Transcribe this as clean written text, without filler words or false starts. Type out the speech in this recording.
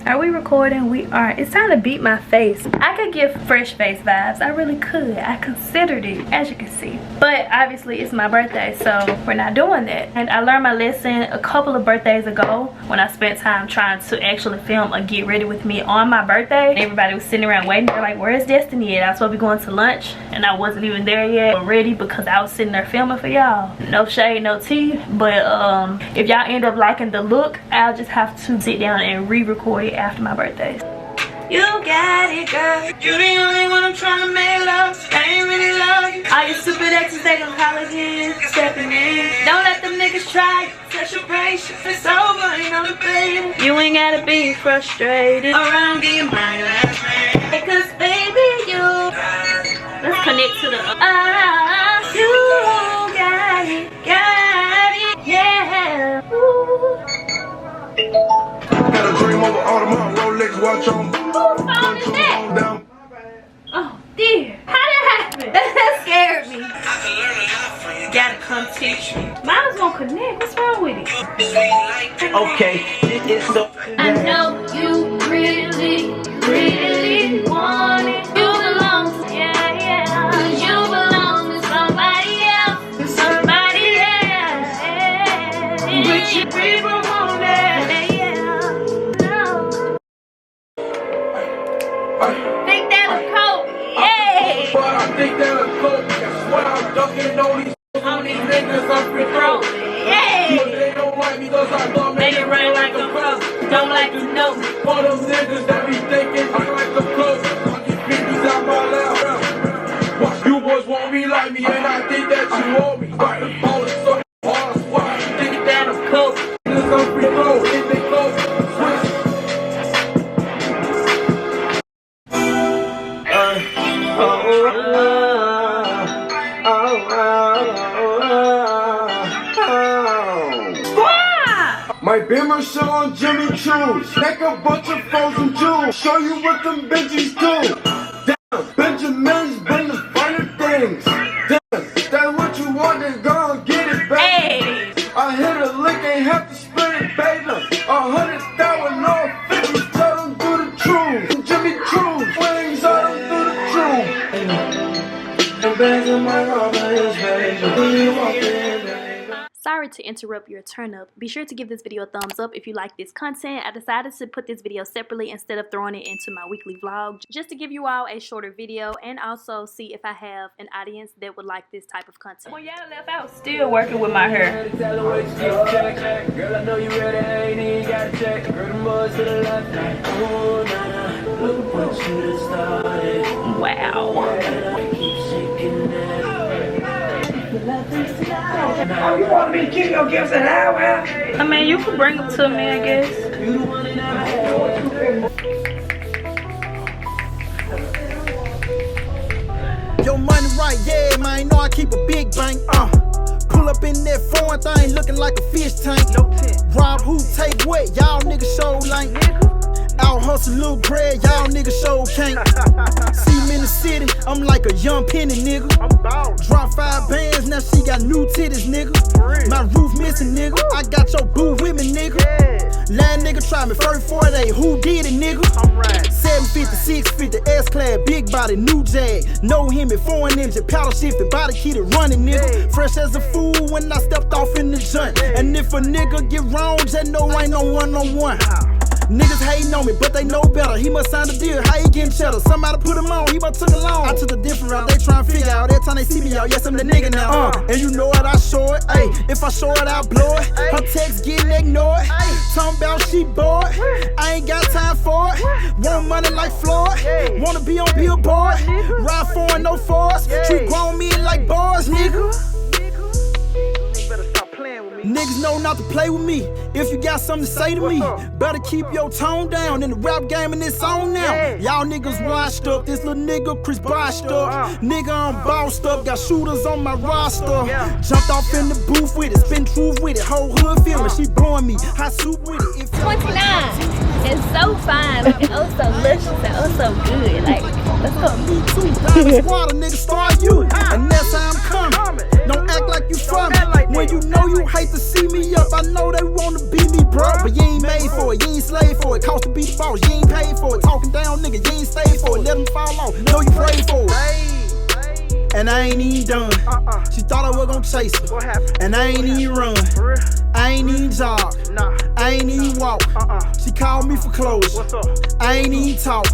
Are we recording? We are. It's time to beat my face. I could give fresh face vibes. I really could. I considered it, as you can see. But obviously it's my birthday, so we're not doing that. And I learned my lesson a couple of birthdays ago when I spent time trying to actually film a get ready with me on my birthday. Everybody was sitting around waiting. They're like, where's Destiny at? I was supposed to be going to lunch and I wasn't even there yet already because I was sitting there filming for y'all. No shade, no tea. But if y'all end up liking the look, I'll just have to sit down and re-record it after my birthday. You got it, girl. You the only one I'm trying to make love. I ain't really love you. All your stupid exes, they gon' call again. Stepping in. Don't let them niggas try. Such a patience. It's over, ain't no debating. You ain't gotta be frustrated around getting my last name. Because baby, you. Let's connect to the you got it, yeah. Ooh. Got a dream over all the money, Rolex watch on. Whose phone is that? Oh dear. How did that happen? That scared me. Gotta come teach me. Mine was gonna connect. What's wrong with it? Okay, it's so. I know you really, really want it. You belong to, yeah. Cause you belong to somebody else. Somebody else. But you people want it. Think that a coat, yay! But I think that a coat. That's why I'm ducking on these niggas up your throat. Yay! But they don't like me cause I love Make it rain like a pro. Don't like to know. For them niggas that be thinking I like a coat. I get 50s out my lap. You boys won't be like me and I think that you want me. But the ball is so hard. Why I think that a coat. Niggas up your throat. If they close, switch. My Beamer showing Jimmy Choo's. Make a bunch of frozen jewels. Show you what them Benjis do. Damn, Benjamin's been the finer things. Damn, that's what you want, then go and get it, baby. Hey. I hit a lick, ain't have to spin it, baby. 100,000 no 50, tell them do the truth. Jimmy Choo's, wings, tell them do the truth. And bags in my rubber is baby. Do you want it? Sorry to interrupt your turn up. Be sure to give this video a thumbs up if you like this content. I decided to put this video separately instead of throwing it into my weekly vlog, just to give you all a shorter video and also see if I have an audience that would like this type of content. When y'all left, I was still working with my hair. Girl, I know you ready, I ain't even got to check. Girl, the boys to the left, like, oh, nah, look what you done started. Wow. Keep shaking that. Oh, you want me to keep your gifts at our house? I mean, you could bring them to me, I guess. You the one in our Your money right, yeah, man. Know I keep a big bank. Pull up in that foreign thing, looking like a fish tank. Rob who take what? Y'all niggas show like. Out hustle little bread, y'all niggas show can't. See me in the city, I'm like a young penny nigga. Drop 5 bands, now she got new titties, nigga. My roof missing, nigga. I got your boo with me, nigga. Last nigga try me first 48, who did it, nigga? 750, 650, S-Class, big body, new Jag. No him at foreign engine, paddle shifted, body kid it running, nigga. Fresh as a fool when I stepped off in the joint. And if a nigga get wrong, just know ain't no one-on-one. Niggas hating on me, but they know better. He must sign the deal, how he getting cheddar? Somebody put him on, he must took a loan. I took a different route, they tryna figure out. Every time they see me out, yes, I'm the nigga now. And you know what, I show it. Ayy, if I show it, I blow it. Her text getting ignored. Talking about she bored. I ain't got time for it. Want money like Floyd. Wanna be on Billboard. Ride for and no force. Treat grown men like boys, nigga. Niggas know not to play with me. If you got something to say to me, better keep your tone down. In the rap game and it's on now. Y'all niggas washed up. This little nigga Chris boshed up. Nigga I'm bossed up. Got shooters on my roster. Jumped off in the booth with it. Spin truth with it. Whole hood feeling. She blowing me. Hot soup with it. If 29. It's so fine. And oh so luscious and oh so good. Like, let's go. Me too. Squad, a nigga start you. And that's how I'm coming. Don't act like you from me. When you know you hate to see me up, I know they wanna be me, bro. But you ain't made for it, you ain't slave for it. Cost to be the boss, you ain't paid for it. Talking down, nigga, you ain't stay for it. Let them fall off, know you pray for it. And I ain't even done. She thought I was gonna chase her. And I ain't even run. I ain't even jog. I ain't even walk. She called me for closure. I ain't even talk.